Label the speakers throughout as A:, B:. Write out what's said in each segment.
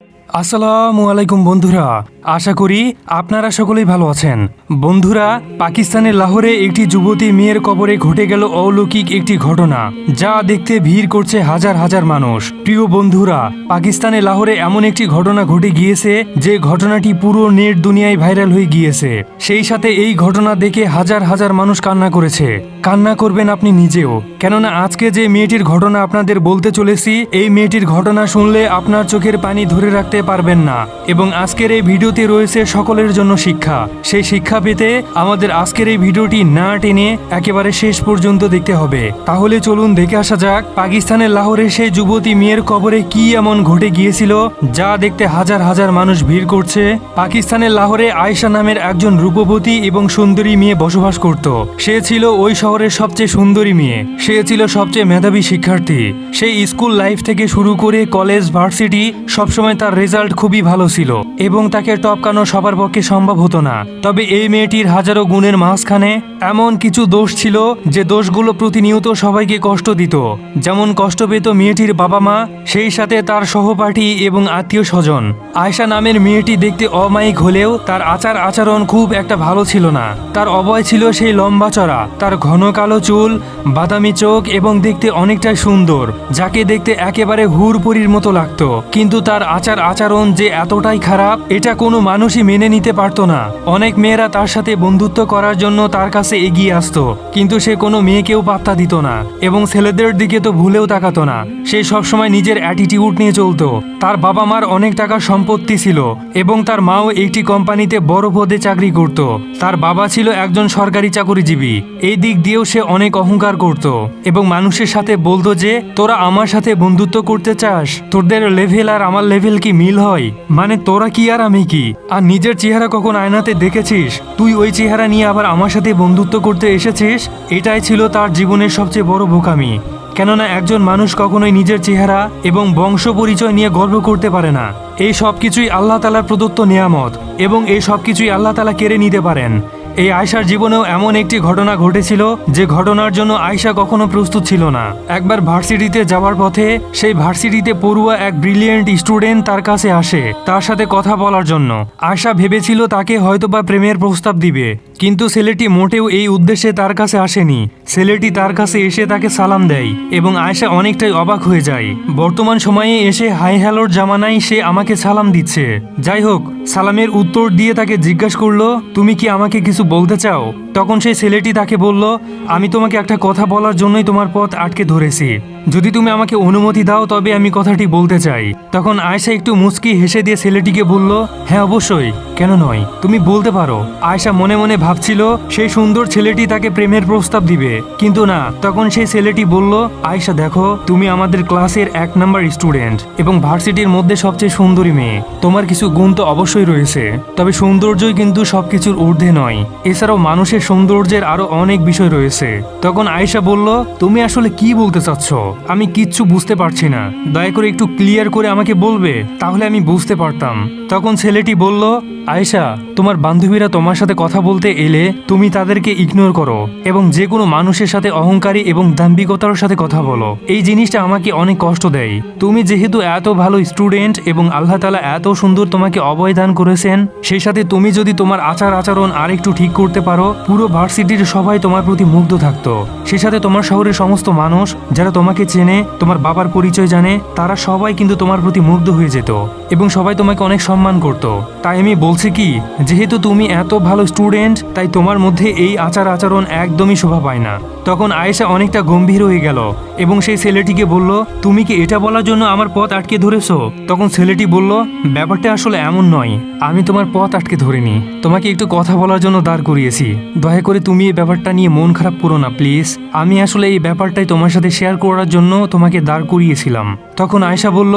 A: আসসালামু আলাইকুম বন্ধুরা, আশা করি আপনারা সকলেই ভালো আছেন। বন্ধুরা, পাকিস্তানের লাহোরে একটি যুবতী মেয়ের কবরে ঘটে গেল অলৌকিক একটি ঘটনা, যা দেখতে ভিড় করছে হাজার হাজার মানুষ। প্রিয় বন্ধুরা, পাকিস্তানের লাহোরে এমন একটি ঘটনা ঘটে গিয়েছে যে ঘটনাটি পুরো নেট দুনিয়ায় ভাইরাল হয়ে গিয়েছে। সেই সাথে এই ঘটনা দেখে হাজার হাজার মানুষ কান্না করেছে। কান্না করবেন আপনি নিজেও, কেননা আজকে যে মেয়েটির ঘটনা আপনাদের বলতে চলেছি, এই মেয়েটির ঘটনা শুনলে আপনার চোখের পানি ধরে রাখতে পারবেন না। এবং আজকের এই ভিডিওতে রয়েছে সকলের জন্য শিক্ষা। সেই শিক্ষা পেতে আমাদের আজকের এই ভিডিওটি না টেনে একেবারে শেষ পর্যন্ত দেখতে হবে। তাহলে চলুন দেখে আসা যাক পাকিস্তানের লাহোরে সেই যুবতী মেয়ের কবরে কি এমন ঘটে গিয়েছিল যা দেখতে হাজার হাজার মানুষ ভিড় করছে। পাকিস্তানের লাহোরে আয়েশা নামের একজন রূপবতী এবং সুন্দরী মেয়ে বসবাস করত। সে ছিল ওই শহরের সবচেয়ে সুন্দরী মেয়ে। সে ছিল সবচেয়ে মেধাবী শিক্ষার্থী। সেই স্কুল লাইফ থেকে শুরু করে কলেজ, ভার্সিটি সবসময় তার রেজাল্ট খুবই ভালো ছিল এবং তাকে টপকানো সবার পক্ষে সম্ভব হতো না। তবে এই মেয়েটির হাজারো গুণের মাঝখানে এমন কিছু দোষ ছিল যে দোষগুলো প্রতিনিয়ত সবাইকে কষ্ট দিত। যেমন কষ্ট পেত মেয়েটির বাবা মা, সেই সাথে তার সহপাঠী এবং আত্মীয় স্বজন। আয়েশা নামের মেয়েটি দেখতে অমায়িক হলেও তার আচার আচরণ খুব একটা ভালো ছিল না। তার অবয় ছিল সেই লম্বা চড়া, তার ঘন কালো চুল, বাদামি চোখ এবং দেখতে অনেকটাই সুন্দর, যাকে দেখতে একেবারে হুরপরির মতো লাগতো। কিন্তু তার আচার আচরণ যে এতটাই খারাপ, এটা কোনো মানুষই মেনে নিতে পারতো না। অনেক মেয়েরা তার সাথে বন্ধুত্ব করার জন্য তার কাছে এগিয়ে আসতো, কিন্তু সে কোনো মেয়েকেও পাত্তা দিত না এবং ছেলেদের দিকে তো ভুলেও তাকাতো না। সে সবসময় নিজের অ্যাটিটিউড নিয়ে চলতো। তার বাবা মার অনেক টাকা সম্পত্তি ছিল এবং তার মাও একটি কোম্পানিতে বড় পদে চাকরি করত। তার বাবা ছিল একজন সরকারি চাকরিজীবী। এই দিক দিয়েও সে অনেক অহংকার করত এবং মানুষের সাথে বলতো যে, তোরা আমার সাথে বন্ধুত্ব করতে চাস? তোদের লেভেল আর আমার লেভেল কি মিল হয়? মানে তোরা কি আর আমি কি? আর নিজের চেহারা কখন আয়নাতে দেখেছিস? তুই ওই চেহারা নিয়ে আবার আমার সাথে বন্ধুত্ব করতে এসেছিস? এটাই ছিল তার জীবনের সবচেয়ে বড় বোকামি। কেননা একজন মানুষ কখনোই নিজের চেহারা এবং বংশ পরিচয় নিয়ে গর্ব করতে পারে না। এই সব কিছুই আল্লাহ তাআলার প্রদত্ত নিয়ামত এবং এই সব কিছুই আল্লাহ তাআলা কেড়ে নিতে পারেন। এই আয়েশার জীবনেও এমন একটি ঘটনা ঘটেছিল যে ঘটনার জন্য আয়েশা কখনো প্রস্তুত ছিল না। একবার ভার্সিটিতে যাওয়ার পথে সেই ভার্সিটিতে পড়ুয়া এক ব্রিলিয়েন্ট স্টুডেন্ট তার কাছে আসে তার সাথে কথা বলার জন্য। আয়েশা ভেবেছিল তাকে হয়তোবা প্রেমের প্রস্তাব দিবে, কিন্তু ছেলেটি মোটেও এই উদ্দেশ্যে তার কাছে আসেনি। ছেলেটি তার কাছে এসে তাকে সালাম দেয় এবং আয়েশা অনেকটাই অবাক হয়ে যায়। বর্তমান সময়ে এসে হাই হ্যালোর জামানায় সে আমাকে সালাম দিচ্ছে। যাই হোক, সালামের উত্তর দিয়ে তাকে জিজ্ঞাসা করলো, তুমি কি আমাকে কিছু বলতে চাও? তখন সেই ছেলেটি তাকে বলল, আমি তোমাকে একটা কথা বলার জন্যই তোমার পথ আটকে ধরেছি। যদি তুমি আমাকে অনুমতি দাও তবে আমি কথাটি বলতে চাই। তখন আয়েশা একটু মুচকি হেসে দিয়ে ছেলেটিকে বলল, হ্যাঁ অবশ্যই, কেন নয়, তুমি বলতে পারো। আয়েশা মনে মনে ভাবছিল সেই সুন্দর ছেলেটি তাকে প্রেমের প্রস্তাব দিবে, কিন্তু না। তখন সেই ছেলেটি বলল, আয়েশা দেখো, তুমি আমাদের ক্লাসের 1 নাম্বার স্টুডেন্ট এবং ভার্সিটির মধ্যে সবচেয়ে সুন্দরী মেয়ে। তোমার কিছু গুণ তো অবশ্যই রয়েছে, তবে সৌন্দর্যই কিন্তু সবকিছুর ঊর্ধ্বে নয়। এছাড়াও মানুষের সৌন্দর্যের আরো অনেক বিষয় রয়েছে। তখন আয়েশা বলল, তুমি আসলে কি বলতে চাচ্ছ? আমি কিচ্ছু বুঝতে পারছি না, দয়া করে একটু ক্লিয়ার করে আমাকে বলবে, তাহলে আমি বুঝতে পারতাম। তখন ছেলেটি বলল, আয়েশা, তোমার বান্ধবীরা তোমার সাথে কথা বলতে এলে তুমি তাদেরকে ইগনোর করো এবং যে কোনো মানুষের সাথে অহংকারী এবং দাম্ভিকতার সাথে কথা বলো। এই জিনিসটা আমাকে অনেক কষ্ট দেয়। তুমি যেহেতু এত ভালো স্টুডেন্ট এবং আল্লাহ তাআলা এত সুন্দর তোমাকে অভয় দান করেছেন, সেই সাথে তুমি যদি তোমার আচার আচরণ আরেকটু ঠিক করতে পারো, পুরো ভার্সিটির সবাই তোমার প্রতি মুগ্ধ থাকতো। সেই সাথে তোমার শহরের সমস্ত মানুষ যারা তোমাকে চেনে, তোমার বাবার পরিচয় জানে, তারা সবাই কিন্তু তোমার প্রতি মুগ্ধ হয়ে যেত এবং সবাই তোমাকে অনেক সম্মান করত। তাই আমি বলছি কি, যেহেতু তুমি এত ভালো স্টুডেন্ট, তাই তোমার মধ্যে এই আচার আচরণ একদমই শোভা পায় না। তখন আয়েশা অনেকটা গম্ভীর হয়ে গেল এবং সেই ছেলেটিকে বলল, তুমি কি এটা বলার জন্য আমার পথ আটকে ধরেছো? তখন ছেলেটি বলল, ব্যাপারটা আসলে এমন নয়, আমি তোমার পথ আটকে ধরিনি, তোমাকে একটু কথা বলার জন্য দাঁড় করিয়েছি। দয়া করে তুমি এই ব্যাপারটা নিয়ে মন খারাপ করো না প্লিজ। আমি আসলে এই ব্যাপারটাই তোমার সাথে শেয়ার করার জন্য তোমাকে দাঁড় করিয়েছিলাম। তখন আয়েশা বলল,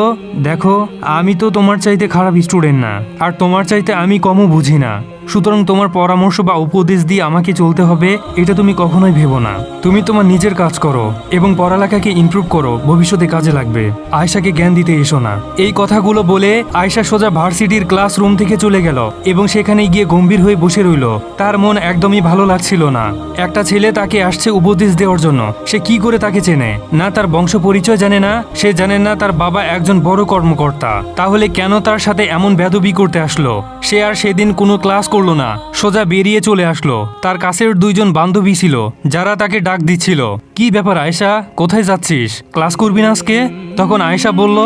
A: দেখো, আমি তো তোমার চাইতে খারাপ স্টুডেন্ট না, আর তোমার চাইতে আমি কমও বুঝি না। সুতরাং তোমার পরামর্শ বা উপদেশ দিয়ে আমাকে চলতে হবে এটা তুমি কখনোই ভেবো না। তুমি তোমার নিজের কাজ করো এবং পড়ালেখাকে ইমপ্রুভ করো, ভবিষ্যতে কাজে লাগবে। আয়েশাকে জ্ঞান দিতে এসো না। এই কথাগুলো বলে আয়েশা সোজা ভার্সিটির ক্লাসরুম থেকে চলে গেল এবং সেখানে গিয়ে গম্ভীর হয়ে বসে রইল। তার মন একদমই ভালো লাগছিল না। একটা ছেলে তাকে আসছে উপদেশ দেওয়ার জন্য। সে কি করে তাকে চেনে না? তার বংশ পরিচয় জানে না, সে জানে না তার বাবা একজন বড় কর্মকর্তা। তাহলে কেন তার সাথে এমন বেয়াদবি করতে আসলো? সে আর সেদিন কোনো ক্লাস করলো না, সোজা বেরিয়ে চলে আসলো। তার কাছের দুইজন বান্ধবী ছিল যারা তাকে ডাক দিচ্ছিল। কি ব্যাপার আয়েশা, কোথায় যাচ্ছিস? ক্লাস করবি না আজকে? তখন আয়েশা বলল,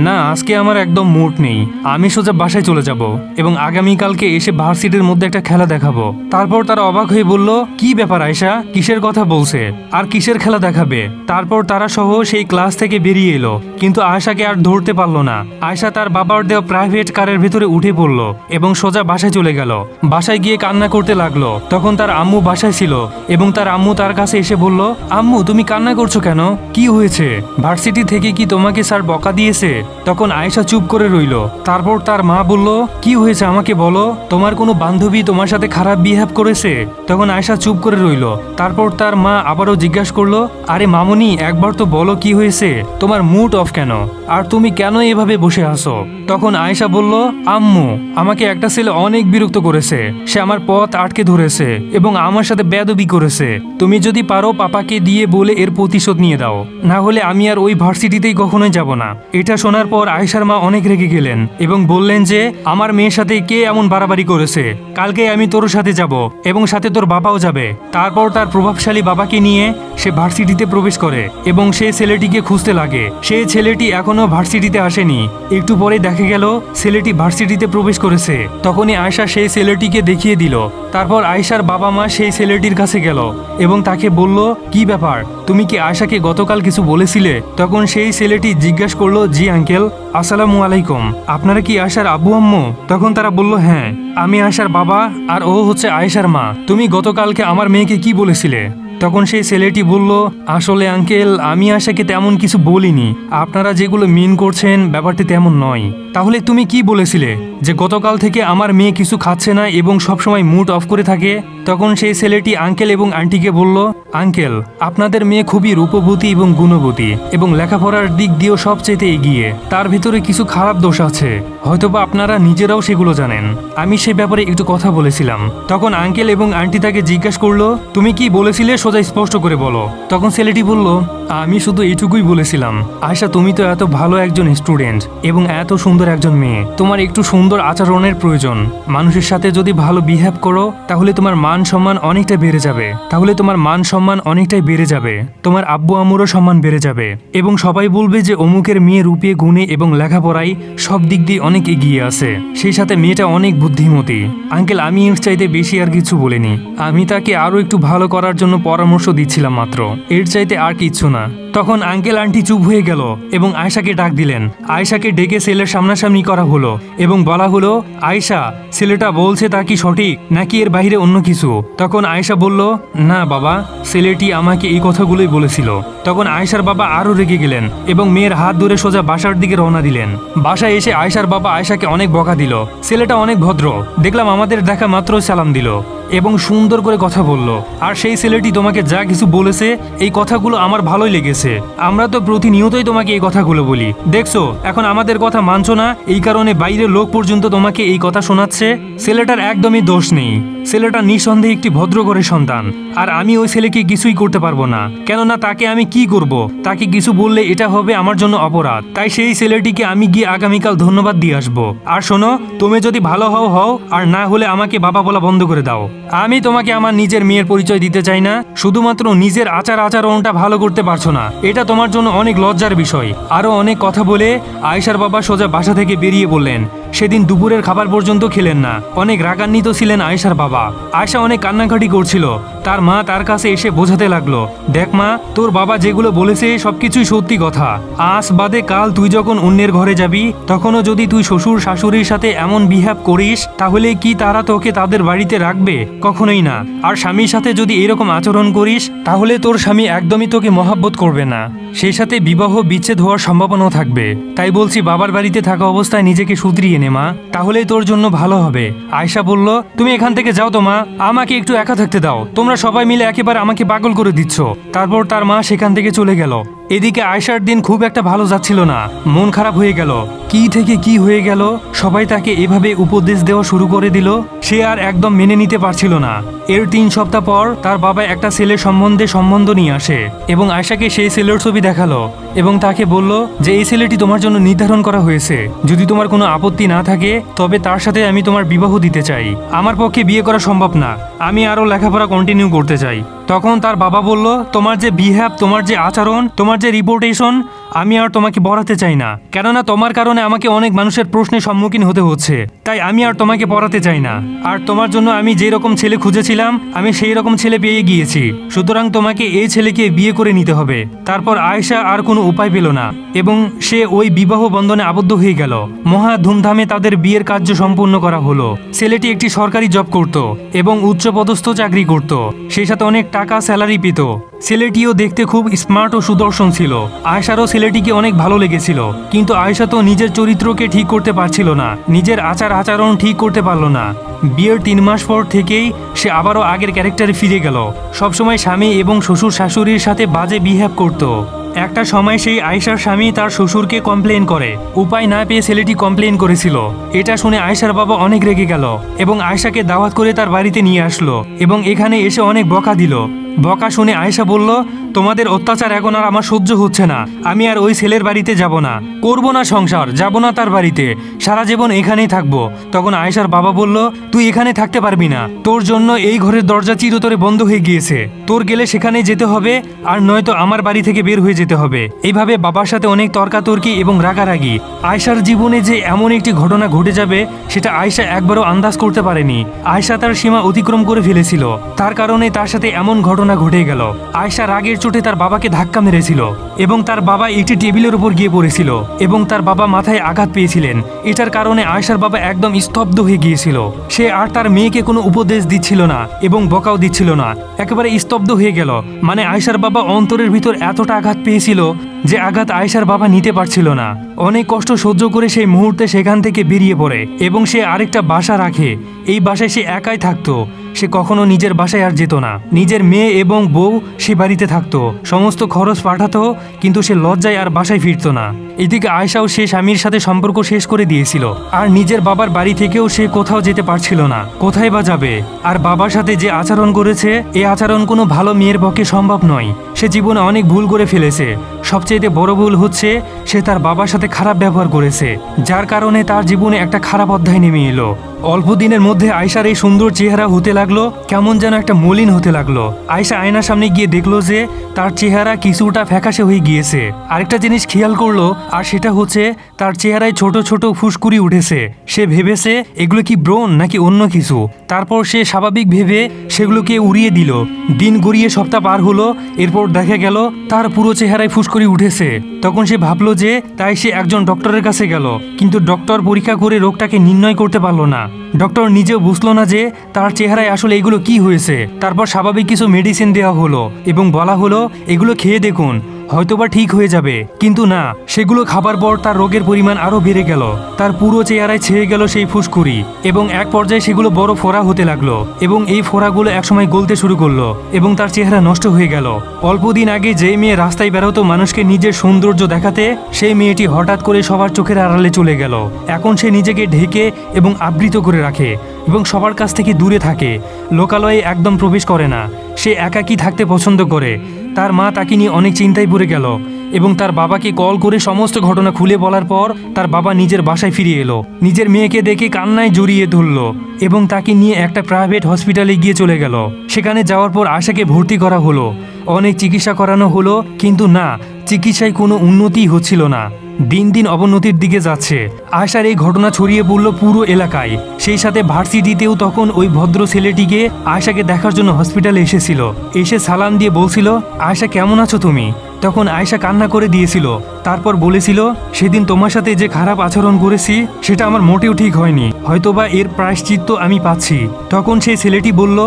A: না আজকে আমার একদম মুড নেই, আমি সোজা বাসায় চলে যাব এবং আগামীকালকে এসে ভার্সিটির মধ্যে একটা খেলা দেখাবো। তারপর তারা অবাক হয়ে বলল, কি ব্যাপার আয়েশা, কিসের কথা বলছে আর কিসের খেলা দেখাবে? তারপর তারা সহ সেই ক্লাস থেকে বেরিয়ে এলো, কিন্তু আয়েশাকে আর ধরতে পারলো না। আয়েশা তার বাবার দেওয়া প্রাইভেট কারের ভেতরে উঠে পড়লো এবং সোজা বাসায় চলে গেল। বাসায় গিয়ে কান্না করতে লাগলো। তখন তার আম্মু বাসায় ছিল এবং তার আম্মু তার কাছে এসে বলল, আম্মু তুমি কান্না করছো কেন? কি হয়েছে? ভার্সিটি থেকে কি তোমাকে স্যার বকা দিয়েছে? তখন আয়েশা চুপ করে রইল। তারপর তার মা বলল, কি হয়েছে আমাকে বলো, তোমার কোনো বান্ধবী তোমার সাথে খারাপ বিহেভ করেছে? তখন আয়েশা চুপ করে রইল। তারপর তার মা আবারও জিজ্ঞাসা করলো, আরে মামুনি একবার তো বলো কি হয়েছে, তোমার মুড অফ কেন আর তুমি কেন এভাবে বসে আছো? তখন আয়েশা বলল, আম্মু আমাকে একটা ছেলে অনেক বিরক্ত করেছে, সে আমার পথ আটকে ধরেছে এবং আমার সাথে বেয়াদবি করেছে। তুমি যদি পারো পাপাকে দিয়ে বলে এর প্রতিশোধ নিয়ে দাও, না হলে আমি আর ওই ভার্সিটিতেই কখনোই যাব না। এটা শোনার পর আয়েশার মা অনেক রেগে গেলেন এবং বললেন যে আমার মেয়ের সাথে কে এমন বাড়াবাড়ি করেছে, কালকে আমি তোর সাথে যাব এবং সাথে তোর বাবাও যাবে। তারপর তার প্রভাবশালী বাবাকে নিয়ে সে ভার্সিটিতে প্রবেশ করে এবং সেই ছেলেটিকে খুঁজতে লাগে। সেই ছেলেটি এখনো ভার্সিটিতে আসেনি। একটু পরে দেখা গেল ছেলেটি ভার্সিটিতে প্রবেশ করেছে। তখনই আয়েশা সেই ছেলেটিকে দেখিয়ে দিল। তারপর আয়েশার বাবা মা সেই ছেলেটির কাছে গেল এবং তাকে বলল, কি ব্যাপার, তুমি কি আয়েশাকে গতকাল কিছু বলেছিলে? তখন সেই ছেলেটি জিজ্ঞাসা করলো, জি আঙ্কেল, আসসালামু আলাইকুম, আপনারা কি আয়েশার আব্বু আম্মু? তখন তারা বলল, হ্যাঁ আমি আয়েশার বাবা আর ও হচ্ছে আয়েশার মা। তুমি গতকালকে আমার মেয়েকে কি বলেছিলে? তখন সেই ছেলেটি বলল, আসলে আঙ্কেল আমি আয়েশাকে তেমন কিছু বলিনি, আপনারা যেগুলো মিন করছেন ব্যাপারটি তেমন নয়। তাহলে তুমি কি বলেছিলে? যে গতকাল থেকে আমার মেয়ে কিছু খাচ্ছে না এবং সবসময় মুড অফ করে থাকে? তখন সেই ছেলেটি আঙ্কেল এবং আন্টিকে বলল, আঙ্কেল আপনাদের মেয়ে খুবই রূপবতী এবং গুণবতী এবং লেখাপড়ার দিক দিয়েও সবচেয়ে এগিয়ে। তার ভিতরে কিছু খারাপ দোষ আছে, হয়তোবা আপনারা নিজেরাও সেগুলো জানেন। আমি সে ব্যাপারে একটু কথা বলেছিলাম। তখন আঙ্কেল এবং আন্টি তাকে জিজ্ঞাসা করলো, তুমি কি বলেছিলে, সোজা স্পষ্ট করে বলো। তখন ছেলেটি বলল, আমি শুধু এইটুকুই বলেছিলাম, আয়েশা তুমি তো এত ভালো একজন স্টুডেন্ট এবং এত সুন্দর একজন মেয়ে, তোমার একটু সুন্দর আচরণের প্রয়োজন। মানুষের সাথে যদি ভালো বিহেভ করো তাহলে তোমার মান সম্মান অনেকটা বেড়ে যাবে। তোমার আব্বু আম্মুরও সম্মান বেড়ে যাবে এবং সবাই বলবে যে অমুকের মেয়ে রূপে গুণে এবং লেখাপড়ায় সব দিক দিয়ে অনেক এগিয়ে আছে, সেই সাথে মেয়েটা অনেক বুদ্ধিমতী। আঙ্কেল আমি এর চাইতে বেশি আর কিছু বলিনি, আমি তাকে আরো একটু ভালো করার জন্য পরামর্শ দিচ্ছিলাম মাত্র, এর চাইতে আর কিচ্ছু না। তখন আঙ্কেল আন্টি চুপ হয়ে গেল এবং আয়েশাকে ডাক দিলেন। আয়েশাকে ডেকে ছেলের সামনাসামনি করা হলো এবং বলা হলো, আয়েশা ছেলেটা বলছে তা কি সঠিক নাকি এর বাইরে অন্য কিছু? তখন আয়েশা বলল, না বাবা, ছেলেটি আমাকে এই কথাগুলোই বলেছিল। তখন আয়েশার বাবা আরো রেগে গেলেন এবং মেয়ের হাত ধরে সোজা বাসার দিকে রওনা দিলেন। বাসায় এসে আয়েশার বাবা আয়েশাকে অনেক বকা দিল। ছেলেটা অনেক ভদ্র, দেখলাম আমাদের দেখা মাত্র সালাম দিল এবং সুন্দর করে কথা বলল। আর সেই ছেলেটি তোমাকে যা কিছু বলেছে এই কথাগুলো আমার ভালোই লেগেছে। আমরা তো প্রতিনিয়তই তোমাকে এই কথাগুলো বলি, দেখছো এখন আমাদের কথা মানছো না, এই কারণে বাইরের লোক পর্যন্ত তোমাকে এই কথা শোনাচ্ছে। ছেলেটার একদমই দোষ নেই, ছেলেটা নিঃসন্দেহে একটি ভদ্র ঘরের সন্তান। আর আমি ওই ছেলেকে কিছুই করতে পারবো না, কেননা তাকে আমি কি করব? তাকে কিছু বললে এটা হবে আমার জন্য অপরাধ। তাই সেই ছেলেটিকে আমি গিয়ে আগামীকাল ধন্যবাদ দিয়ে আসবো। আর শোনো, তুমি যদি ভালো হও আর না হলে আমাকে বাবা বলা বন্ধ করে দাও। আমি তোমাকে আমার নিজের মেয়ের পরিচয় দিতে চাই না, শুধুমাত্র নিজের আচরণটা ভালো করতে পারছো না, এটা তোমার জন্য অনেক লজ্জার বিষয়। আরো অনেক কথা বলে আয়েশার বাবা সোজা বাসা থেকে বেরিয়ে বললেন। সেদিন দুপুরের খাবার পর্যন্ত খেলেন না, অনেক রাগান্বিত ছিলেন আয়েশার বাবা। আয়েশা অনেক কান্নাকাটি করছিল, তার মা তার কাছে এসে বোঝাতে লাগলো, দেখ মা, তোর বাবা যেগুলো বলেছে সবকিছুই সত্যি কথা। আজ বাদে কাল তুই যখন অন্যের ঘরে যাবি তখনও যদি তুই শ্বশুর শাশুড়ির সাথে এমন বিহেভ করিস তাহলে কি তারা তোকে তাদের বাড়িতে রাখবে? কখনোই না। আর স্বামীর সাথে যদি এরকম আচরণ করিস তাহলে তোর স্বামী একদমই তোকে মহাব্বত করবে না, সেই সাথে বিবাহ বিচ্ছেদ হওয়ার সম্ভাবনাও থাকবে। তাই বলছি বাবার বাড়িতে থাকা অবস্থায় নিজেকে শুধরিয়ে নে মা, তাহলেই তোর জন্য ভালো হবে। আয়শা বলল, তুমি এখান থেকে যাও তো মা, আমাকে একটু একা থাকতে দাও, তোমরা সবাই মিলে একেবারে আমাকে পাগল করে দিচ্ছ। তারপর তার মা সেখান থেকে চলে গেল। এদিকে আয়শার দিন খুব একটা ভালো যাচ্ছিল না, মন খারাপ হয়ে গেল। কি থেকে কি হয়ে গেল, সবাই তাকে এভাবে উপদেশ দেওয়া শুরু করে দিল। সে আর একদম মেনে নিতে পারছিল না। এর 3 সপ্তাহ পর তার বাবা একটা ছেলের সম্বন্ধ নিয়ে আসে এবং আয়শাকে সেই ছেলের ছবি দেখালো এবং তাকে বলল যে এই ছেলেটি তোমার জন্য নির্ধারণ করা হয়েছে, যদি তোমার কোনো আপত্তি না থাকে তবে তার সাথে আমি তোমার বিবাহ দিতে চাই। আমার পক্ষে বিয়ে করা সম্ভব না, আমি আরও লেখাপড়া কন্টিনিউ করতে চাই। তখন তার বাবা বলল, তোমার যে বিহেভ, তোমার যে আচরণ, তোমার যে রিপোর্টেশন, আমি আর তোমাকে পড়াতে চাই না, কেননা তোমার কারণে আমাকে অনেক মানুষের প্রশ্নের সম্মুখীন হতে হচ্ছে, তাই আমি আর তোমাকে পড়াতে চাই না। আর তোমার জন্য আমি যে রকম ছেলে খুঁজেছিলাম আমি সেই রকম ছেলে পেয়ে গিয়েছি, সুতরাং তোমাকে এই ছেলেকে বিয়ে করে নিতে হবে। তারপর আয়েশা আর কোনো উপায় পেল না এবং সে ওই বিবাহ বন্ধনে আবদ্ধ হয়ে গেল। মহা ধুমধামে তাদের বিয়ের কার্য সম্পূর্ণ করা হলো। ছেলেটি একটি সরকারি জব করত এবং উচ্চপদস্থ চাকরি করত, সেই সাথে অনেক টাকা স্যালারি পেত। ছেলেটিও দেখতে খুব স্মার্ট ও সুদর্শন ছিল। আয়েশারও ছেলেটিকে অনেক ভালো লেগেছিল, কিন্তু আয়েশা তো নিজের চরিত্রকে ঠিক করতে পারছিল না, নিজের আচরণ ঠিক করতে পারল না। বিয়ের 3 মাস পর থেকেই সে আবারও আগের ক্যারেক্টারে ফিরে গেল। সবসময় স্বামী এবং শ্বশুর শাশুড়ির সাথে বাজে বিহেভ করত। একটা সময় সেই আয়েশার স্বামী তার শ্বশুরকে কমপ্লেন করে, উপায় না পেয়ে ছেলেটি কমপ্লেন করেছিল। এটা শুনে আয়েশার বাবা অনেক রেগে গেল এবং আয়েশাকে দাওয়াত করে তার বাড়িতে নিয়ে আসলো এবং এখানে এসে অনেক বকা দিল। বকা শুনে আয়েশা বলল, তোমাদের অত্যাচার এখন আর আমার সহ্য হচ্ছে না, আমি আর ওই ছেলের বাড়িতে যাব না, করব না সংসার, যাব না তার বাড়িতে, সারা জীবন এখানেই থাকবো। তখন আয়েশার বাবা বলল, তুই এখানে থাকতে পারবি না, তোর জন্য এই ঘরের দরজা চিরতরে বন্ধ হয়ে গিয়েছে, তোর গেলে সেখানে যেতে হবে আর নয়তো আমার বাড়ি থেকে বের হয়ে যেতে হবে। এইভাবে বাবার সাথে অনেক তর্কাতর্কি এবং রাগারাগি। আয়েশার জীবনে যে এমন একটি ঘটনা ঘটে যাবে সেটা আয়েশা একবারও আন্দাজ করতে পারেনি। আয়েশা তার সীমা অতিক্রম করে ফেলেছিল, তার কারণে তার সাথে এমন ঘটনা ঘটে গেল। আয়েশা রাগের চোটে তার বাবাকে ধাক্কা মেরেছিল এবং তার বাবা একটি টেবিলের উপর গিয়ে পড়েছিল এবং তার বাবা মাথায় আঘাত পেয়েছিলেন। এটার কারণে আয়েশার বাবা একদম স্তব্ধ হয়ে গিয়েছিল। সে আর তার মেয়েকে কোনো উপদেশ দিচ্ছিল না এবং বকাও দিচ্ছিল না, একেবারে স্তব্ধ হয়ে গেল। মানে আয়েশার বাবা অন্তরের ভিতর এতটা আঘাত পেয়েছিল যে আঘাত আয়েশার বাবা নিতে পারছিল না। অনেক কষ্ট সহ্য করে সেই মুহূর্তে সেখান থেকে বেরিয়ে পড়ে এবং সে আরেকটা বাসা রাখে। এই বাসায় সে একাই থাকতো, সে কখনো নিজের বাসায় আর যেত না। নিজের মেয়ে এবং বউ সে বাড়িতে থাকতো, সমস্ত খরচ পাঠাতো, কিন্তু সে লজ্জায় আর বাসায় ফিরতো না। এদিকে আয়েশাও সে স্বামীর সাথে সম্পর্ক শেষ করে দিয়েছিল আর নিজের বাবার বাড়ি থেকেও সে কোথাও যেতে পারছিল না, কোথায় বা যাবে। আর বাবার সাথে যে আচরণ করেছে এই আচরণ কোনো ভালো মেয়ের পক্ষে সম্ভব নয়। সে জীবনে অনেক ভুল করে ফেলেছে। সবচেয়ে বড় ভুল হচ্ছে সে তার বাবার সাথে খারাপ ব্যবহার করেছে, যার কারণে তার জীবনে একটা খারাপ অধ্যায় নেমে এলো। অল্প দিনের মধ্যে আয়েশার এই সুন্দর চেহারা হতে লাগলো কেমন যেন একটা মলিন হতে লাগলো। আয়েশা আয়নার সামনে গিয়ে দেখলো যে তার চেহারা কিছুটা ফ্যাকাশে হয়ে গিয়েছে। আরেকটা জিনিস খেয়াল করলো, আর সেটা হচ্ছে তার চেহারায় ছোট ছোট ফুসকুড়ি উঠেছে। সে ভেবেছে এগুলো কি ব্রণ নাকি অন্য কিছু। তারপর সে স্বাভাবিক ভেবে সেগুলোকে উড়িয়ে দিল। দিন গড়িয়ে সপ্তাহ পার হলো, এরপর দেখা গেল তার পুরো চেহারায় ফুসকুড়ি উঠেছে। তখন সে ভাবলো যে তাই সে একজন ডক্টরের কাছে গেল, কিন্তু ডক্টর পরীক্ষা করে রোগটাকে নির্ণয় করতে পারলো না। ডক্টর নিজেও বুঝলো না যে তার চেহারায় আসলে এগুলো কি হয়েছে। তারপর স্বাভাবিক কিছু মেডিসিন দেওয়া হলো এবং বলা হলো এগুলো খেয়ে দেখুন, হয়তোবা ঠিক হয়ে যাবে। কিন্তু না, সেগুলো খাবার পর তার রোগের পরিমাণ আরো বেড়ে গেল। তার পুরো চেহারায় ছেয়ে গেল সেই ফুসকুড়ি এবং এক পর্যায়ে সেগুলো বড় ফোড়া হতে লাগলো এবং এই ফোড়াগুলো একসময় গলতে শুরু করলো এবং তার চেহারা নষ্ট হয়ে গেল। অল্প দিন আগে যে মেয়ে রাস্তায় বেরোতো মানুষকে নিজের সৌন্দর্য দেখাতে, সেই মেয়েটি হঠাৎ করে সবার চোখের আড়ালে চলে গেল। এখন সে নিজেকে ঢেকে এবং আবৃত করে রাখে এবং সবার কাছ থেকে দূরে থাকে, লোকালয়ে একদম প্রবেশ করে না। সে একাকী থাকতে পছন্দ করে। তার মা তাকে নিয়ে অনেক চিন্তায় পড়ে গেল এবং তার বাবাকে কল করে সমস্ত ঘটনা খুলে বলার পর তার বাবা নিজের বাসায় ফিরে এলো। নিজের মেয়েকে দেখে কান্নায় জড়িয়ে ধরল এবং তাকে নিয়ে একটা প্রাইভেট হসপিটালে গিয়ে চলে গেল। সেখানে যাওয়ার পর আশাকে ভর্তি করা হলো। অনেক চিকিৎসা করানো হলো, কিন্তু না, চিকিৎসায় কোনো উন্নতি হচ্ছিল না, দিন দিন অবনতির দিকে যাচ্ছে। আয়শার এই ঘটনা ছড়িয়ে পড়ল পুরো এলাকায়। সেই সাথে ভার্সিটিতেও তখন ওই ভদ্র ছেলেটিকে আয়শাকে দেখার জন্য হসপিটালে এসেছিল। এসে সালাম দিয়ে বলছিল, আয়শা কেমন আছো তুমি? তখন আয়শা কান্না করে দিয়েছিল। তারপর বলেছিল, সেদিন তোমার সাথে যে খারাপ আচরণ করেছি সেটা আমার মোটেও ঠিক হয়নি, হয়তোবা এর প্রায়শ্চিত্ত আমি পাচ্ছি। তখন সেই ছেলেটি বলল,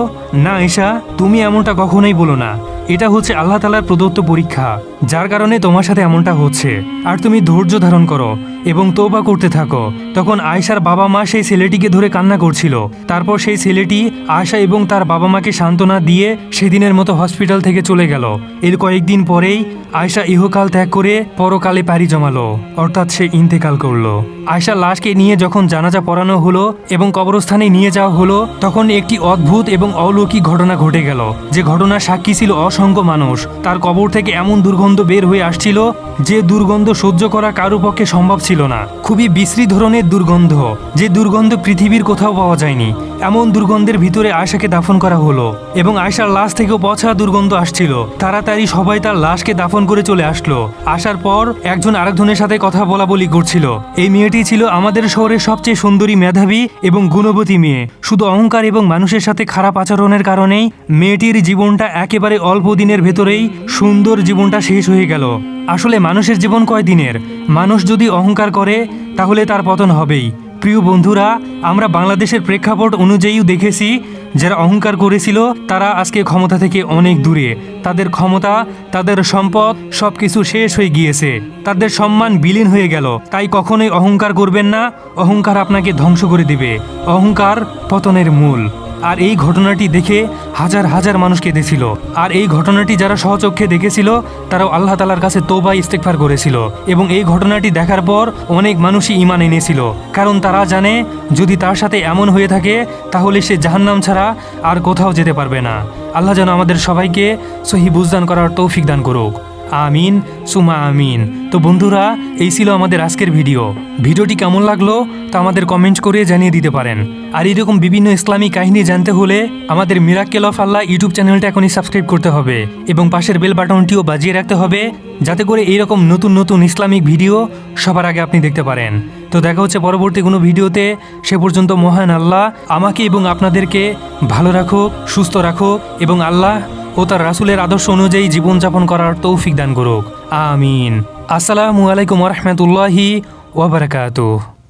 A: না আয়শা, তুমি এমনটা কখনোই বলো না, এটা হচ্ছে আল্লাহ তাআলার প্রদত্ত পরীক্ষা, যার কারণে তোমার সাথে এমনটা হচ্ছে। আর তুমি ধৈর্য ধারণ করো এবং তওবা করতে থাকো। তখন আয়শার বাবা মা সেই ছেলেটিকে ধরে কান্না করছিল। তারপর সেই ছেলেটি আয়শা এবং তার বাবা মাকে সান্ত্বনা দিয়ে সেদিনের মতো হসপিটাল থেকে চলে গেল। এর কয়েকদিন পরেই আয়শা ইহকাল ত্যাগ করে পরকালে পাড়ি জমালো, অর্থাৎ সে ইন্তেকাল করলো। আয়শার লাশকে নিয়ে যখন জানাজা পড়ানো হলো এবং কবরস্থানে নিয়ে যাওয়া হলো, তখন একটি অদ্ভুত এবং অলৌকিক ঘটনা ঘটে গেল। যে ঘটনার সাক্ষী ছিল অসংখ্য মানুষ। তার কবর থেকে এমন দুর্গন্ধ বের হয়ে আসছিল যে দুর্গন্ধ সহ্য করা কারো পক্ষে সম্ভব ছিল না। খুবই বিশ্রী ধরনের দুর্গন্ধ, যে দুর্গন্ধ পৃথিবীর কোথাও পাওয়া যায়নি। এমন দুর্গন্ধের ভিতরে আয়শাকে দাফন করা হলো এবং আয়শার লাশ থেকেও পচা দুর্গন্ধ আসছিল। তাড়াতাড়ি সবাই তার লাশকে দাফন করে চলে আসলো। আসার পর একজন আরেকজনের সাথে কথা বলা বলি করছিল। এই মেয়েটি ছিল আমাদের শহরের সবচেয়ে সুন্দরী, মেধাবী এবং গুণবতী মেয়ে। শুধু অহংকার এবং মানুষের সাথে খারাপ আচরণের কারণেই মেয়েটির জীবনটা একেবারে অল্প দিনের ভেতরেই সুন্দর জীবনটা শেষ হয়ে গেল। আসলে মানুষের জীবন কয় দিনের? মানুষ যদি অহংকার করে তাহলে তার পতন হবেই। প্রিয় বন্ধুরা, আমরা বাংলাদেশের প্রেক্ষাপট অনুযায়ীও দেখেছি, যারা অহংকার করেছিল তারা আজকে ক্ষমতা থেকে অনেক দূরে। তাদের ক্ষমতা, তাদের সম্পদ সবকিছু শেষ হয়ে গিয়েছে, তাদের সম্মান বিলীন হয়ে গেল। তাই কখনোই অহংকার করবেন না, অহংকার আপনাকে ধ্বংস করে দিবে। অহংকার পতনের মূল। আর এই ঘটনাটি দেখে হাজার হাজার মানুষ কেঁদেছিল। আর এই ঘটনাটি যারা স্বচক্ষে দেখেছিল তারাও আল্লাহ তাআলার কাছে তওবা ইস্তেগফার করেছিল। এবং এই ঘটনাটি দেখার পর অনেক মানুষই ঈমান এনেছিল, কারণ তারা জানে যদি তার সাথে এমন হয়ে থাকে তাহলে সে জাহান্নাম ছাড়া আর কোথাও যেতে পারবে না। আল্লাহ যেন আমাদের সবাইকে সহি বুঝদান করার তৌফিক দান করুক। আমিন সুমা আমিন। তো বন্ধুরা, এই ছিল আমাদের আজকের ভিডিওটি কেমন লাগলো তা আমাদের কমেন্ট করে জানিয়ে দিতে পারেন। আর এরকম বিভিন্ন ইসলামী কাহিনী জানতে হলে আমাদের মিরাক্কেল অফ আল্লাহ ইউটিউব চ্যানেলটা এখনই সাবস্ক্রাইব করতে হবে এবং পাশের বেল বাটনটিও বাজিয়ে রাখতে হবে, যাতে করে এইরকম নতুন নতুন ইসলামিক ভিডিও সবার আগে আপনি দেখতে পারেন। তো দেখা হচ্ছে পরবর্তী কোনো ভিডিওতে। সে পর্যন্ত মহান আল্লাহ আমাকে এবং আপনাদেরকে ভালো রাখুক, সুস্থ রাখুক এবং আল্লাহ ও তার রাসূলের আদর্শ অনুযায়ী জীবনযাপন করার তৌফিক দান করুক। আমিন। আসসালামু আলাইকুম ওয়া রাহমাতুল্লাহি ওয়া বারাকাতুহু।